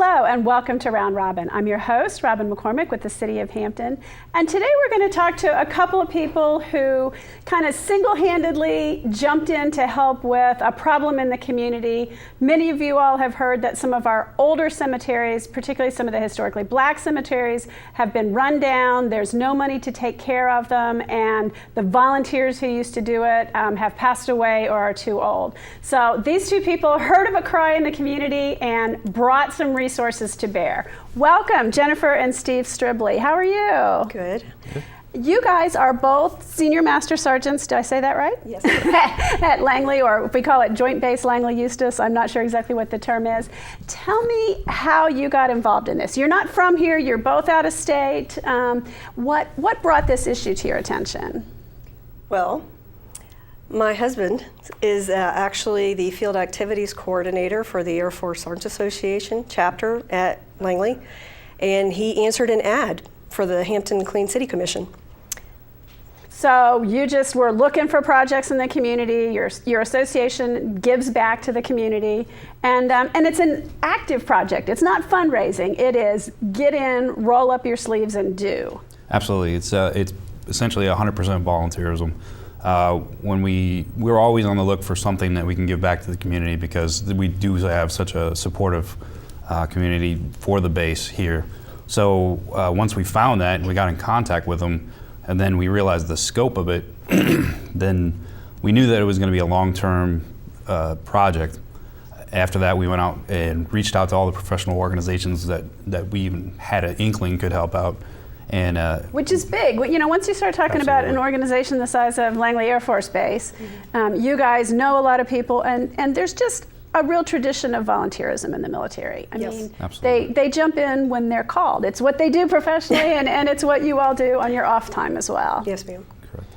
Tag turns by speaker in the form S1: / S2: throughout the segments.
S1: Hello and welcome to Round Robin. I'm your host, Robin McCormick with the City of Hampton. And today we're going to talk to a couple of people who kind of single-handedly jumped in to help with a problem in the community. Many of you all have heard that some of our older cemeteries, particularly some of the historically black cemeteries, have been run down. There's no money to take care of them, and the volunteers who used to do it have passed away or are too old. So these two people heard of a cry in the community and brought some resources to bear. Welcome, Jennifer and Steve Stribley. How are you?
S2: Good.
S1: You guys are both senior master sergeants, did I say that right?
S2: Yes.
S1: At Langley, or we call it Joint Base Langley Eustis. I'm not sure exactly what the term is. Tell me how you got involved in this. You're not from here, you're both out of state. What brought this issue to your attention?
S2: Well, my husband is actually the field activities coordinator for the Air Force Sergeants Association chapter at Langley, and he answered an ad for the Hampton Clean City Commission.
S1: So you just were looking for projects in the community. Your association gives back to the community, and it's an active project. It's not fundraising. It is get in, roll up your sleeves, and do.
S3: Absolutely, it's essentially 100% volunteerism. We're always on the look for something that we can give back to the community because we do have such a supportive community for the base here. So once we found that and we got in contact with them, and then we realized the scope of it, then we knew that it was going to be a long-term project. After that, we went out and reached out to all the professional organizations that we even had an inkling could help out. And,
S1: which is big. You know, once you start talking
S3: absolutely.
S1: about an organization the size of Langley Air Force Base, you guys know a lot of people, and there's just a real tradition of volunteerism in the milmilitary. I mean, they jump in when they're called. It's what they do professionally, and it's what you all do on your off time as well.
S2: Yes, ma'am.
S3: Correct.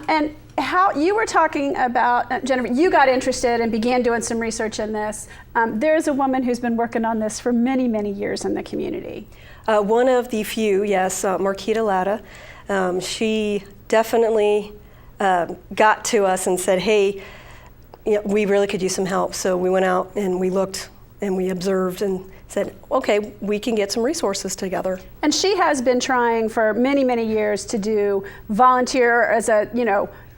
S1: And how you were talking about, Jennifer, you got interested and began doing some research in this. There's a woman who's been working on this for many, many years in the community.
S2: One of the few, yes, Marquita Latta. She definitely got to us and said, hey, you know, we really could use some help. So we went out and we looked and we observed and said, okay, we can get some resources together.
S1: And she has been trying for many, many years to do volunteer as a,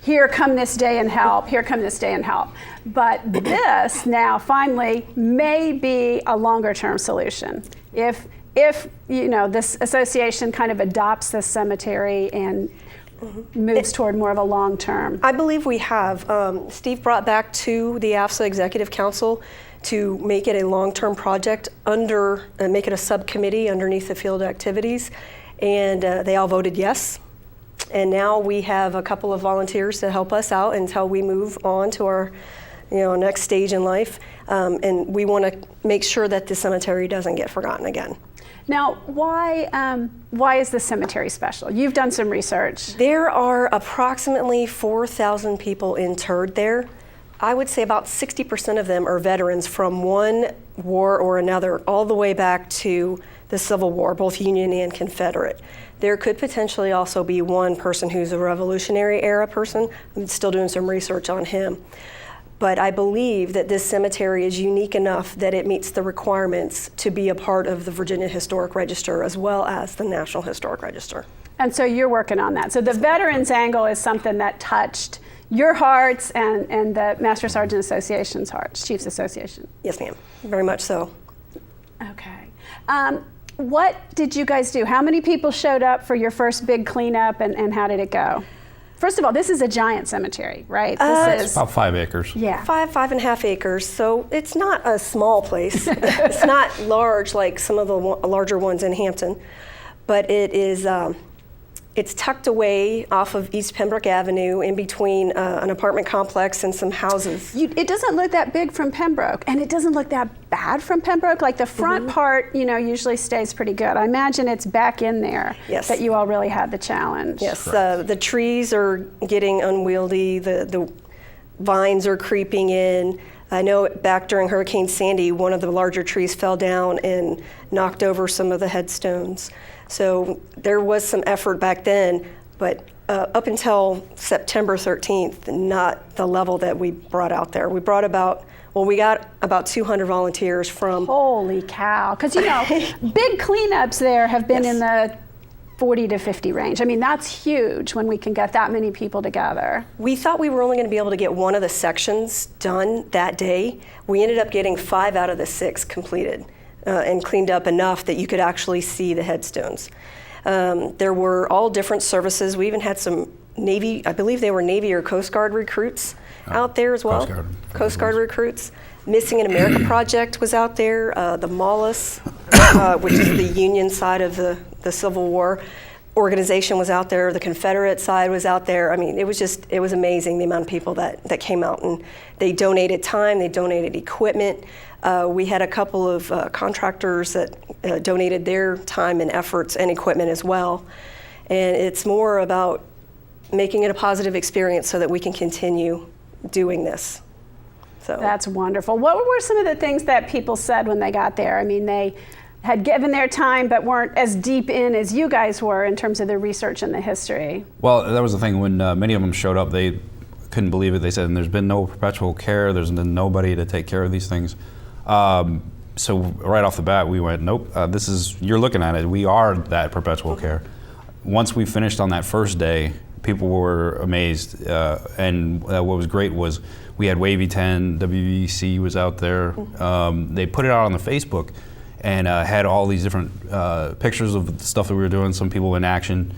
S1: here come this day and help, here come this day and help. But this now finally may be a longer term solution. If this association kind of adopts this cemetery and moves toward more of a long term.
S2: I believe we have. Steve brought back to the AFSA Executive Council to make it a long-term project make it a subcommittee underneath the field activities, and they all voted yes. And now we have a couple of volunteers to help us out until we move on to our next stage in life, and we want to make sure that the cemetery doesn't get forgotten again.
S1: Now, why is this cemetery special? You've done some research.
S2: There are approximately 4,000 people interred there. I would say about 60% of them are veterans from one war or another, all the way back to the Civil War, both Union and Confederate. There could potentially also be one person who's a Revolutionary era person. I'm still doing some research on him. But I believe that this cemetery is unique enough that it meets the requirements to be a part of the Virginia Historic Register as well as the National Historic Register.
S1: And so you're working on that. So the veterans angle is something that touched your hearts and the Master Sergeant Association's hearts, Chiefs Association.
S2: Yes, ma'am. Very much so.
S1: Okay. What did you guys do? How many people showed up for your first big cleanup, and how did it go? First of all, this is a giant cemetery, right?
S3: It's about 5 acres.
S1: Yeah.
S2: 5.5 acres. So it's not a small place. It's not large like some of the larger ones in Hampton, but it is. It's tucked away off of East Pembroke Avenue in between an apartment complex and some houses.
S1: It doesn't look that big from Pembroke, and it doesn't look that bad from Pembroke. Like the front part, usually stays pretty good. I imagine it's back in there that you all really had the challenge.
S2: Yes, the trees are getting unwieldy. The vines are creeping in. I know back during Hurricane Sandy, one of the larger trees fell down and knocked over some of the headstones. So there was some effort back then, but up until September 13th, not the level that we brought out there. We brought about Well, we got about 200 volunteers from.
S1: Holy cow. Because, big cleanups there have been in the 40 to 50 range. I mean, that's huge when we can get that many people together.
S2: We thought we were only going to be able to get one of the sections done that day. We ended up getting 5 out of the 6 completed and cleaned up enough that you could actually see the headstones. There were all different services. We even had some Navy, I believe they were Navy or Coast Guard recruits out there as well. Coast Guard recruits. Missing in America Project was out there. The MOLUS, which is the Union side of the Civil War organization, was out there. The Confederate side was out there. I mean, it was amazing the amount of people that came out, and they donated time, they donated equipment. We had a couple of contractors that donated their time and efforts and equipment as well. And it's more about making it a positive experience so that we can continue doing this. So
S1: that's wonderful. What were some of the things that people said when they got there? I mean, they had given their time but weren't as deep in as you guys were in terms of the research and the history.
S3: Well, that was the thing. When many of them showed up, they couldn't believe it. They said, there's been no perpetual care. There's been nobody to take care of these things. So right off the bat, we went, nope, you're looking at it. We are that perpetual care. Once we finished on that first day, people were amazed. And what was great was we had Wavy 10, WVC was out there. They put it out on the Facebook and had all these different pictures of the stuff that we were doing, some people in action.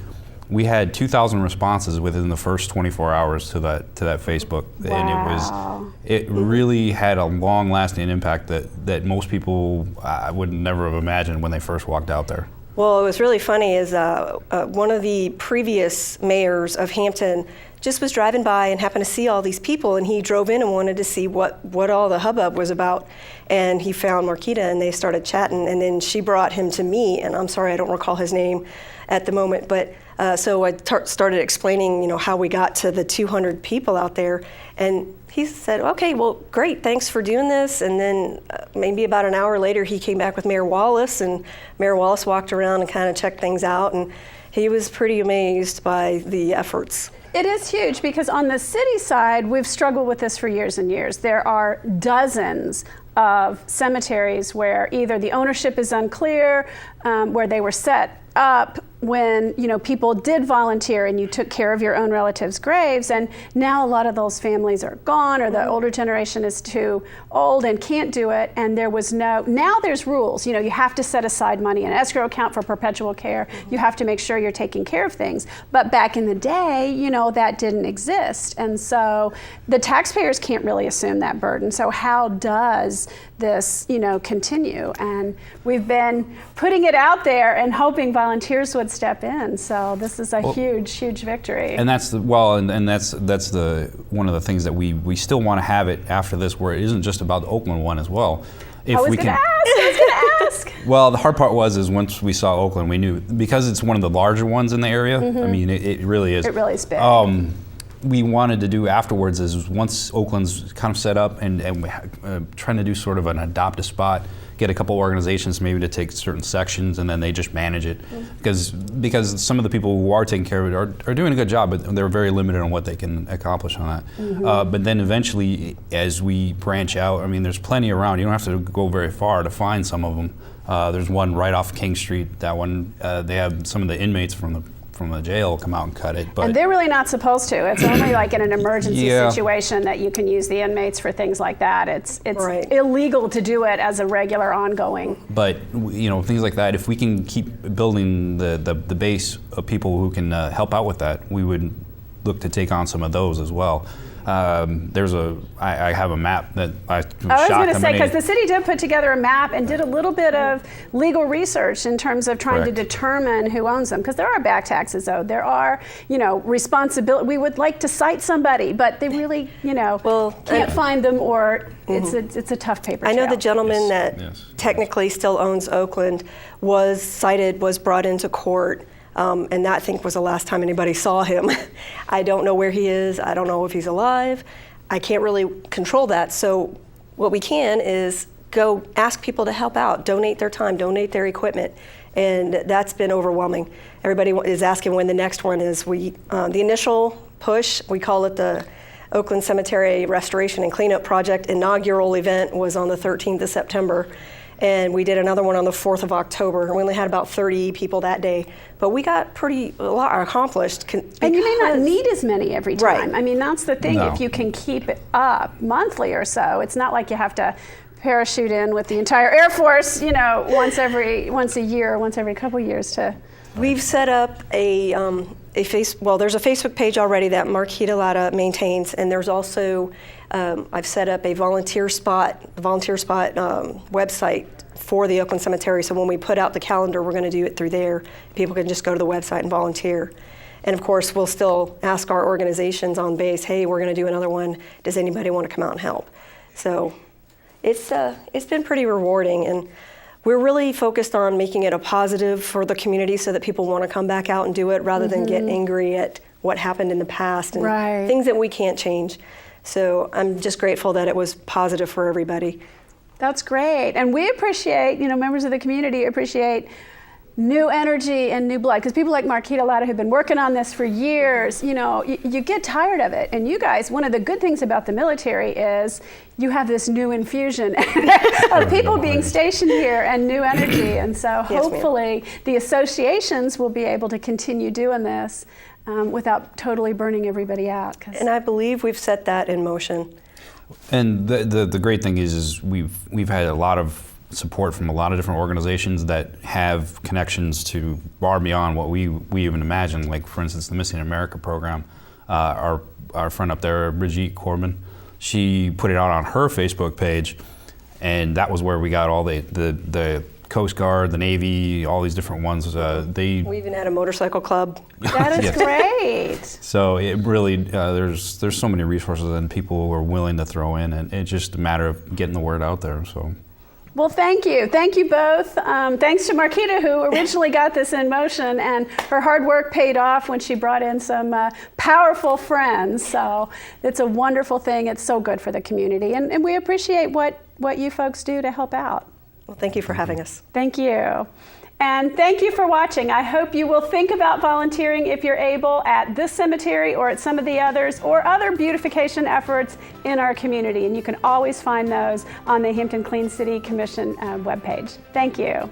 S3: We had 2,000 responses within the first 24 hours to that Facebook.
S1: Wow.
S3: And it really had a long-lasting impact that most people would never have imagined when they first walked out there.
S2: Well, it was really funny is one of the previous mayors of Hampton just was driving by and happened to see all these people, and he drove in and wanted to see what all the hubbub was about. And he found Marquita, and they started chatting, and then she brought him to me, and I'm sorry I don't recall his name at the moment, but so I started explaining, how we got to the 200 people out there, and he said, okay, well, great, thanks for doing this. And then maybe about an hour later, he came back with Mayor Wallace, and Mayor Wallace walked around and kind of checked things out, and he was pretty amazed by the efforts.
S1: It is huge because on the city side, we've struggled with this for years and years. There are dozens of cemeteries where either the ownership is unclear, where they were set up when people did volunteer and you took care of your own relatives' graves, and now a lot of those families are gone, or the older generation is too old and can't do it, and now there's rules. You have to set aside money in an escrow account for perpetual care. You have to make sure you're taking care of things. But back in the day, that didn't exist, and so the taxpayers can't really assume that burden. So how does this continue? And we've been putting it out there and hoping volunteers would step in. So this is a huge victory.
S3: And that's that's one of the things that we still want to have it after this, where it isn't just about the Oakland one as well.
S1: I was going to ask.
S3: Well, the hard part is once we saw Oakland, we knew, because it's one of the larger ones in the area. I mean, it really is.
S1: It really is big.
S3: We wanted to do afterwards is once Oakland's kind of set up and trying to do sort of an adopt a spot, get a couple organizations maybe to take certain sections and then they just manage it. Because some of the people who are taking care of it are doing a good job, but they're very limited on what they can accomplish on that. But then eventually, as we branch out, I mean, there's plenty around. You don't have to go very far to find some of them. There's one right off King Street. That one, they have some of the inmates from the jail come out and cut it.
S1: And they're really not supposed to. It's only like in an emergency situation that you can use the inmates for things like that. It's
S2: right.
S1: illegal to do it as a regular ongoing.
S3: But things like that, if we can keep building the base of people who can help out with that, we would look to take on some of those as well. I have a map that I was
S1: going to say, because the city did put together a map and did a little bit of legal research in terms of trying to determine who owns them, because there are back taxes owed. There are, responsibility. We would like to cite somebody, but they really, can't find them, or it's a tough paper trail.
S2: I know the gentleman that technically still owns Oakland was brought into court. And that, I think, was the last time anybody saw him. I don't know where he is. I don't know if he's alive. I can't really control that. So what we can is go ask people to help out, donate their time, donate their equipment. And that's been overwhelming. Everybody is asking when the next one is. The initial push, we call it the Oakland Cemetery Restoration and Cleanup Project inaugural event was on the 13th of September. And we did another one on the 4th of October. We only had about 30 people that day, but we got a lot accomplished.
S1: And you may not need as many every time.
S2: Right.
S1: I mean, that's the thing.
S3: No.
S1: If you can keep it up monthly or so, it's not like you have to parachute in with the entire Air Force, once a year, once every couple years to.
S2: We've set up there's a Facebook page already that Marquita Latta maintains, and there's also I've set up a volunteer spot website for the Oakland Cemetery. So when we put out the calendar, we're going to do it through there. People can just go to the website and volunteer. And of course, we'll still ask our organizations on base, hey, we're going to do another one. Does anybody want to come out and help? So it's been pretty rewarding, and we're really focused on making it a positive for the community so that people want to come back out and do it rather than get angry at what happened in the past and things that we can't change. So I'm just grateful that it was positive for everybody.
S1: That's great. And we appreciate, members of the community appreciate new energy and new blood, because people like Marquita Latta who've been working on this for years, you get tired of it. And you guys, one of the good things about the military is you have this new infusion of people being stationed here and new energy. And so hopefully the associations will be able to continue doing this without totally burning everybody out.
S2: And I believe we've set that in motion.
S3: And the great thing is we've had a lot of support from a lot of different organizations that have connections to far beyond what we even imagine. Like, for instance, the Missing America program. Our friend up there, Brigitte Corbin, she put it out on her Facebook page, and that was where we got all the Coast Guard, the Navy, all these different ones. We
S2: even had a motorcycle club.
S1: That is great.
S3: So it really, there's so many resources and people who are willing to throw in, and it's just a matter of getting the word out there. So.
S1: Well, thank you. Thank you both. Thanks to Marquita, who originally got this in motion, and her hard work paid off when she brought in some powerful friends. So it's a wonderful thing. It's so good for the community. And we appreciate what you folks do to help out.
S2: Well, thank you for having us.
S1: Thank you. And thank you for watching. I hope you will think about volunteering if you're able at this cemetery or at some of the others or other beautification efforts in our community. And you can always find those on the Hampton Clean City Commission webpage. Thank you.